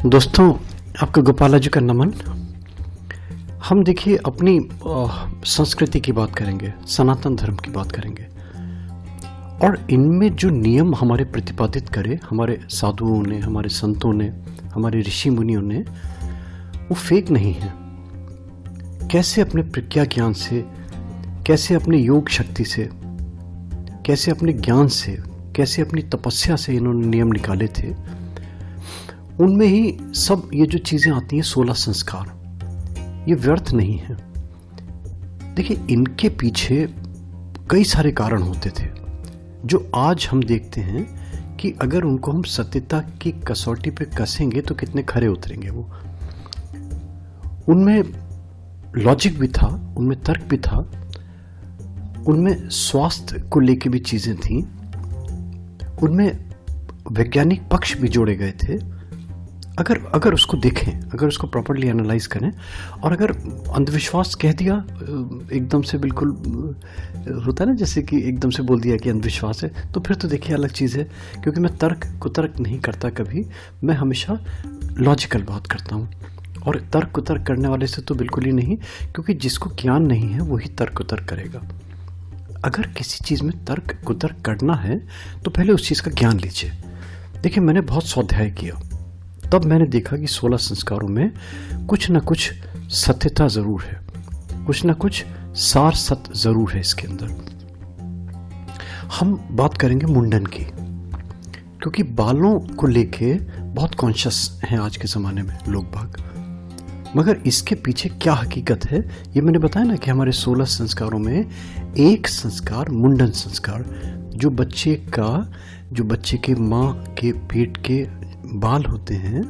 दोस्तों, आपका गोपाला जी का नमन। हम देखिए अपनी संस्कृति की बात करेंगे, सनातन धर्म की बात करेंगे और इनमें जो नियम हमारे प्रतिपादित करे हमारे साधुओं ने, हमारे संतों ने, हमारे ऋषि मुनियों ने, वो फेक नहीं है। कैसे अपने प्रज्ञा ज्ञान से, कैसे अपने योग शक्ति से, कैसे अपने ज्ञान से, कैसे अपनी तपस्या से इन्होंने नियम निकाले थे, उनमें ही सब ये जो चीज़ें आती हैं 16 संस्कार, ये व्यर्थ नहीं है। देखिए, इनके पीछे कई सारे कारण होते थे जो आज हम देखते हैं कि अगर उनको हम सत्यता की कसौटी पे कसेंगे तो कितने खरे उतरेंगे वो। उनमें लॉजिक भी था, उनमें तर्क भी था, उनमें स्वास्थ्य को लेके भी चीज़ें थीं, उनमें वैज्ञानिक पक्ष भी जोड़े गए थे। अगर उसको देखें, अगर उसको प्रॉपर्ली एनालाइज करें, और अगर अंधविश्वास कह दिया एकदम से, बिल्कुल होता है ना जैसे कि एकदम से बोल दिया कि अंधविश्वास है, तो फिर तो देखिए अलग चीज़ है। क्योंकि मैं तर्क कुतर्क नहीं करता कभी, मैं हमेशा लॉजिकल बात करता हूँ। और तर्क कुतर्क करने वाले से तो बिल्कुल ही नहीं, क्योंकि जिसको ज्ञान नहीं है वही तर्क कुतर्क करेगा। अगर किसी चीज़ में तर्क कुतर्क करना है तो पहले उस चीज़ का ज्ञान लीजिए। देखिए, मैंने बहुत स्वाध्याय किया, तब मैंने देखा कि 16 संस्कारों में कुछ ना कुछ सत्यता ज़रूर है, कुछ ना कुछ सार सत्य ज़रूर है इसके अंदर। हम बात करेंगे मुंडन की, क्योंकि बालों को लेके बहुत कॉन्शियस हैं आज के ज़माने में लोग बाग। मगर इसके पीछे क्या हकीकत है, ये मैंने बताया ना कि हमारे 16 संस्कारों में एक संस्कार मुंडन संस्कार, जो बच्चे के माँ के पेट के बाल होते हैं,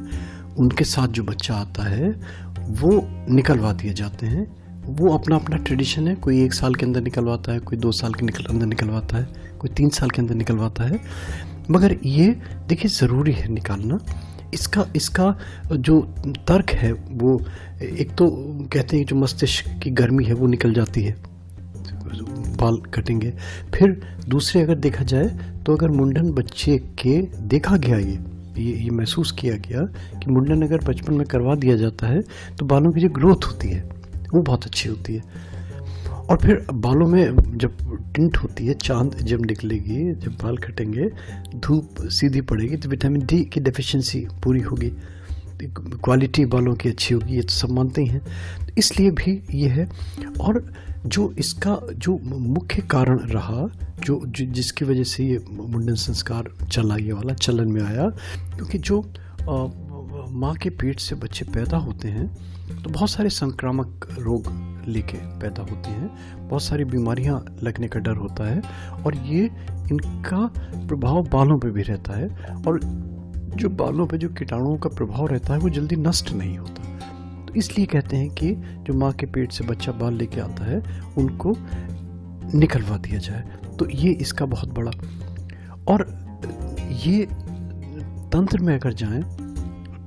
उनके साथ जो बच्चा आता है वो निकलवा दिए जाते हैं। वो अपना अपना ट्रेडिशन है, कोई 1 साल के अंदर निकलवाता है, कोई 2 साल के अंदर निकलवाता है, कोई 3 साल के अंदर निकलवाता है। मगर ये देखिए ज़रूरी है निकालना। इसका जो तर्क है वो, एक तो कहते हैं जो मस्तिष्क की गर्मी है वो निकल जाती है बाल कटेंगे। फिर दूसरे अगर देखा जाए तो अगर मुंडन बच्चे के देखा गया, ये महसूस किया गया कि मुंडन अगर बचपन में करवा दिया जाता है तो बालों की जो ग्रोथ होती है वो बहुत अच्छी होती है। और फिर बालों में जब टिंट होती है, चांद जब निकलेगी, जब बाल कटेंगे, धूप सीधी पड़ेगी तो विटामिन डी की डेफिशिएंसी पूरी होगी, क्वालिटी बालों की अच्छी होगी, ये तो सब मानते ही हैं। इसलिए भी ये है। और जो इसका जो मुख्य कारण रहा, जिसकी वजह से ये मुंडन संस्कार चला, ये वाला चलन में आया, क्योंकि जो माँ के पेट से बच्चे पैदा होते हैं तो बहुत सारे संक्रामक रोग लेके पैदा होते हैं, बहुत सारी बीमारियाँ लगने का डर होता है, और ये इनका प्रभाव बालों पे भी रहता है। और जो बालों पे जो कीटाणुओं का प्रभाव रहता है वो जल्दी नष्ट नहीं होता। तो इसलिए कहते हैं कि जो माँ के पेट से बच्चा बाल लेके आता है उनको निकलवा दिया जाए। तो ये इसका बहुत बड़ा, और ये तंत्र में अगर जाएं,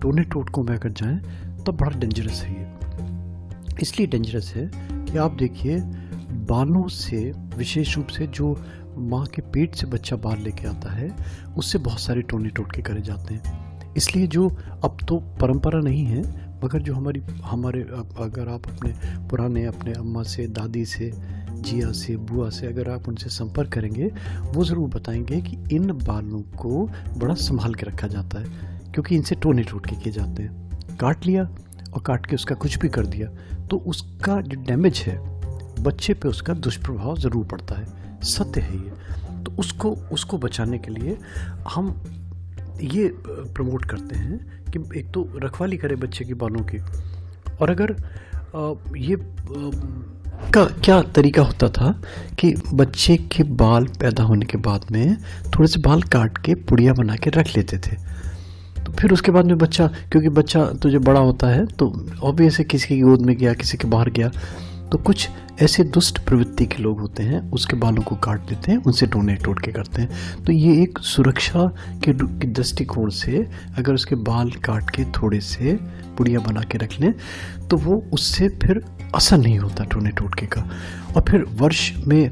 टोने टोटकों में अगर जाएं, तो बड़ा डेंजरस है ये। इसलिए डेंजरस है कि आप देखिए, बालों से, विशेष रूप से जो माँ के पेट से बच्चा बाल लेके आता है, उससे बहुत सारे टोने टोटके करे जाते हैं। इसलिए जो अब तो परंपरा नहीं है, मगर जो हमारे अगर आप अपने पुराने, अपने अम्मा से, दादी से, जिया से, बुआ से अगर आप उनसे संपर्क करेंगे, वो ज़रूर बताएंगे कि इन बालों को बड़ा संभाल के रखा जाता है, क्योंकि इनसे टोने टोटके किए जाते हैं। काट लिया और काट के उसका कुछ भी कर दिया तो उसका जो डैमेज है बच्चे पे, उसका दुष्प्रभाव ज़रूर पड़ता है। सत्य है ये। तो उसको बचाने के लिए हम ये प्रमोट करते हैं कि एक तो रखवाली करे बच्चे के बालों की। और अगर ये का क्या तरीका होता था कि बच्चे के बाल पैदा होने के बाद में थोड़े से बाल काट के पुड़िया बना के रख लेते थे। तो फिर उसके बाद में बच्चा, क्योंकि बच्चा तो जब बड़ा होता है तो ऑब्वियस है किसी की गोद में गया, किसी के बाहर गया, तो कुछ ऐसे दुष्ट प्रवृत्ति के लोग होते हैं, उसके बालों को काट लेते हैं, उनसे टोने टोटके करते हैं। तो ये एक सुरक्षा के दृष्टिकोण से अगर उसके बाल काट के थोड़े से पुड़िया बना के रख लें तो वो उससे फिर असर नहीं होता टोने टोटके का। और फिर वर्ष में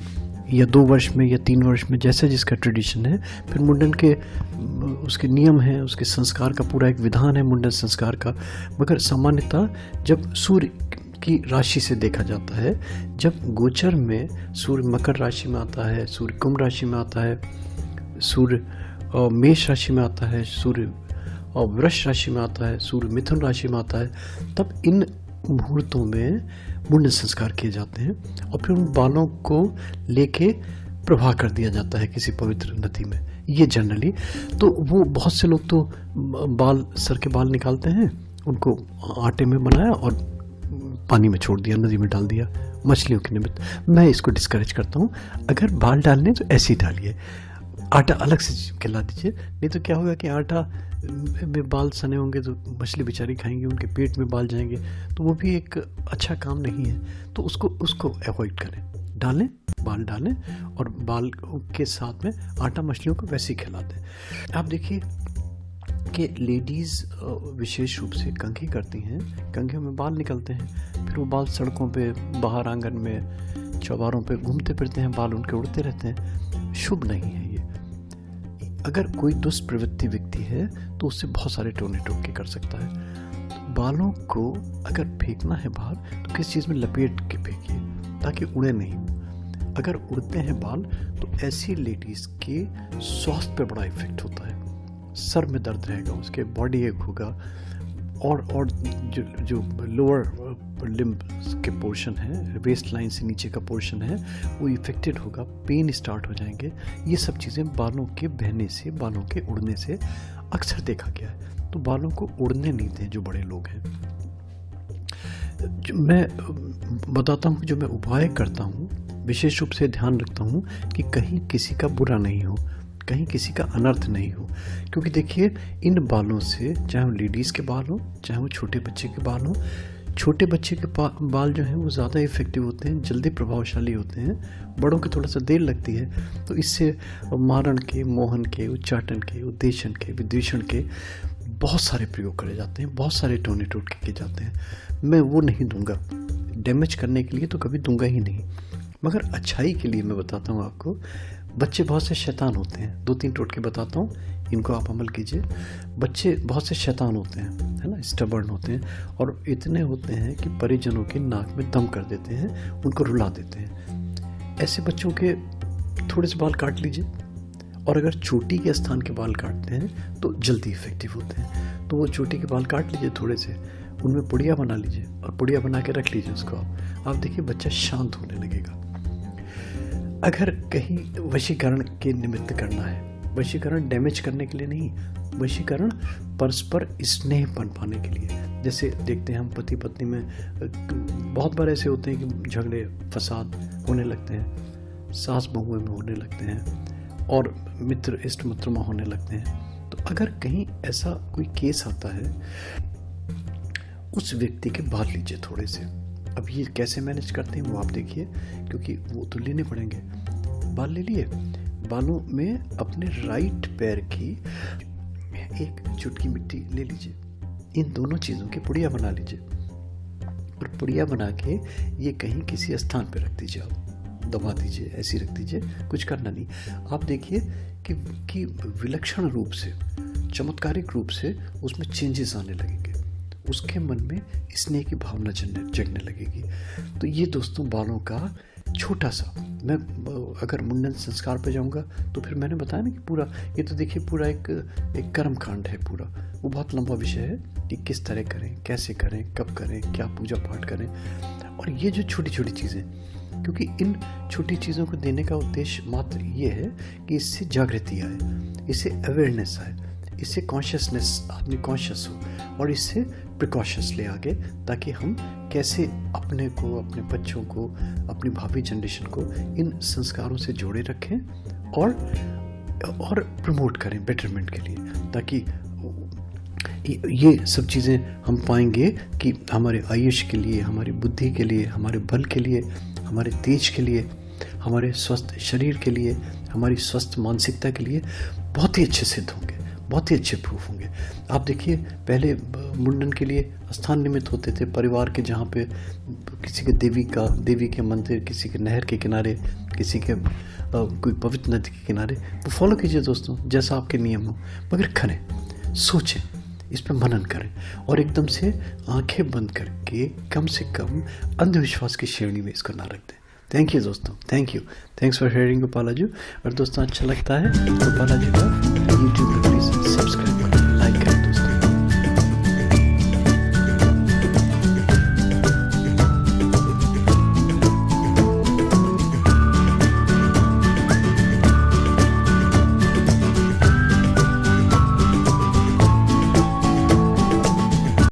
या 2 वर्ष में या 3 वर्ष में, जैसा जिसका ट्रेडिशन है। फिर मुंडन के उसके नियम हैं, उसके संस्कार का पूरा एक विधान है मुंडन संस्कार का। मगर सामान्यतः जब सूर्य की राशि से देखा जाता है, जब गोचर में सूर्य मकर राशि में आता है, सूर्य कुंभ राशि में आता है, सूर्य मेष राशि में आता है, सूर्य वृष राशि में आता है, सूर्य मिथुन राशि में आता है, तब इन मुहूर्तों में मुंडन संस्कार किए जाते हैं और फिर उन बालों को लेके प्रवाह कर दिया जाता है किसी पवित्र नदी में। ये जनरली तो वो बहुत से लोग तो बाल, सर के बाल निकालते हैं, उनको आटे में बनाया और पानी में छोड़ दिया, नदी में डाल दिया मछलियों के निमित्त। मैं इसको डिस्करेज करता हूँ। अगर बाल डालने तो ऐसे ही डालिए, आटा अलग से खिला दीजिए, नहीं तो क्या होगा कि आटा में बाल सने होंगे तो मछली बेचारी खाएंगी, उनके पेट में बाल जाएंगे, तो वो भी एक अच्छा काम नहीं है। तो उसको अवॉइड करें, डालें, बाल डालें और बाल के साथ में आटा मछलियों को वैसे ही खिला दें। आप देखिए कि लेडीज़ विशेष रूप से कंघी करती हैं, कंघियों में बाल निकलते हैं, फिर वो बाल सड़कों पे, बाहर आंगन में, चौबारों पे घूमते फिरते हैं, बाल उनके उड़ते रहते हैं। शुभ नहीं है ये। अगर कोई दुष्प्रवृत्ति व्यक्ति है तो उससे बहुत सारे टोने टोटके कर सकता है। तो बालों को अगर फेंकना है बाहर तो किस चीज़ में लपेट के फेंकिए ताकि उड़े नहीं। अगर उड़ते हैं बाल तो ऐसी लेडीज़ के स्वास्थ्य पे बड़ा इफेक्ट होता है। सर में दर्द रहेगा, उसके बॉडी एक होगा, और जो लोअर लिम्ब के पोर्शन है, वेस्ट लाइन से नीचे का पोर्शन है, वो इफेक्टेड होगा, पेन स्टार्ट हो जाएंगे। ये सब चीज़ें बालों के बहने से, बालों के उड़ने से अक्सर देखा गया है। तो बालों को उड़ने नहीं दें जो बड़े लोग हैं। जो मैं बताता हूँ, जो मैं उपाय करता हूँ, विशेष रूप से ध्यान रखता हूँ कि कहीं किसी का बुरा नहीं हो, कहीं किसी का अनर्थ नहीं हो। क्योंकि देखिए, इन बालों से, चाहे वो लेडीज़ के बाल हो, चाहे वो छोटे बच्चे के बाल हो, छोटे बच्चे के बाल जो हैं वो ज़्यादा इफ़ेक्टिव होते हैं, जल्दी प्रभावशाली होते हैं, बड़ों की थोड़ा सा देर लगती है। तो इससे मारण के, मोहन के, उच्चाटन के, उद्देशन के, विद्वेषण के बहुत सारे प्रयोग करे जाते हैं, बहुत सारे टोने टोटके किए जाते हैं। मैं वो नहीं दूंगा, डैमेज करने के लिए तो कभी दूंगा ही नहीं। मगर अच्छाई के लिए मैं बताता हूँ आपको। बच्चे बहुत से शैतान होते हैं, 2-3 टोटके बताता हूँ, इनको आप अमल कीजिए। बच्चे बहुत से शैतान होते हैं, है ना, स्टबर्न होते हैं, और इतने होते हैं कि परिजनों के नाक में दम कर देते हैं, उनको रुला देते हैं। ऐसे बच्चों के थोड़े से बाल काट लीजिए, और अगर चोटी के स्थान के बाल काटते हैं तो जल्दी इफेक्टिव होते हैं। तो वो चोटी के बाल काट लीजिए थोड़े से, उनमें पुड़िया बना लीजिए और पुड़िया बना के रख लीजिए उसको। आप देखिए बच्चा शांत होने लगेगा। अगर कहीं वशीकरण के निमित्त करना है, वशीकरण डैमेज करने के लिए नहीं, वशीकरण परस्पर स्नेह बन पाने के लिए। जैसे देखते हैं हम पति पत्नी में बहुत बार ऐसे होते हैं कि झगड़े फसाद होने लगते हैं, सास बहुएं में होने लगते हैं, और मित्र इष्ट मित्र में होने लगते हैं। तो अगर कहीं ऐसा कोई केस आता है, उस व्यक्ति के बाल लीजिए थोड़े से। अब ये कैसे मैनेज करते हैं वो आप देखिए, क्योंकि वो तो लेने पड़ेंगे। बाल ले लिए, बालों में अपने राइट पैर की एक चुटकी मिट्टी ले लीजिए, इन दोनों चीज़ों की पुड़िया बना लीजिए, और पुड़िया बना के ये कहीं किसी स्थान पर रख दीजिए, आप दबा दीजिए, ऐसी रख दीजिए, कुछ करना नहीं। आप देखिए कि विलक्षण रूप से, चमत्कारिक रूप से उसमें चेंजेस आने लगेंगे, उसके मन में स्नेह की भावना जगने लगेगी। तो ये दोस्तों बालों का छोटा सा, मैं अगर मुंडन संस्कार पे जाऊंगा तो फिर मैंने बताया ना कि पूरा, ये तो देखिए पूरा एक कर्म कांड है पूरा, वो बहुत लंबा विषय है कि किस तरह करें, कैसे करें, कब करें, क्या पूजा पाठ करें। और ये जो छोटी छोटी चीज़ें, क्योंकि इन छोटी चीज़ों को देने का उद्देश्य मात्र ये है कि इससे जागृति आए, इससे अवेयरनेस आए, इससे कॉन्शियसनेस, आदमी कॉन्शियस हो, और इससे प्रिकॉशंस ले आगे, ताकि हम कैसे अपने को, अपने बच्चों को, अपनी भावी जनरेशन को इन संस्कारों से जोड़े रखें और प्रमोट करें बेटरमेंट के लिए, ताकि ये सब चीज़ें हम पाएंगे कि हमारे आयुष के लिए, हमारी बुद्धि के लिए, हमारे बल के लिए, हमारे तेज के लिए, हमारे स्वस्थ शरीर के लिए, हमारी स्वस्थ मानसिकता के लिए बहुत ही अच्छे सिद्ध होंगे, बहुत ही अच्छे प्रूफ होंगे। आप देखिए, पहले मुंडन के लिए स्थान निमित्त होते थे परिवार के, जहाँ पे किसी के देवी के मंदिर, किसी के नहर के किनारे, किसी के कोई पवित्र नदी के किनारे, वो फॉलो कीजिए दोस्तों, जैसा आपके नियम हो, मगर करें, सोचें, इस पर मनन करें और एकदम से आंखें बंद करके कम से कम अंधविश्वास की श्रेणी में इसको ना रख दें। थैंक यू दोस्तों, thank you, thanks for sharing Gopala ji. और दोस्तों अच्छा लगता है गोपाला जी का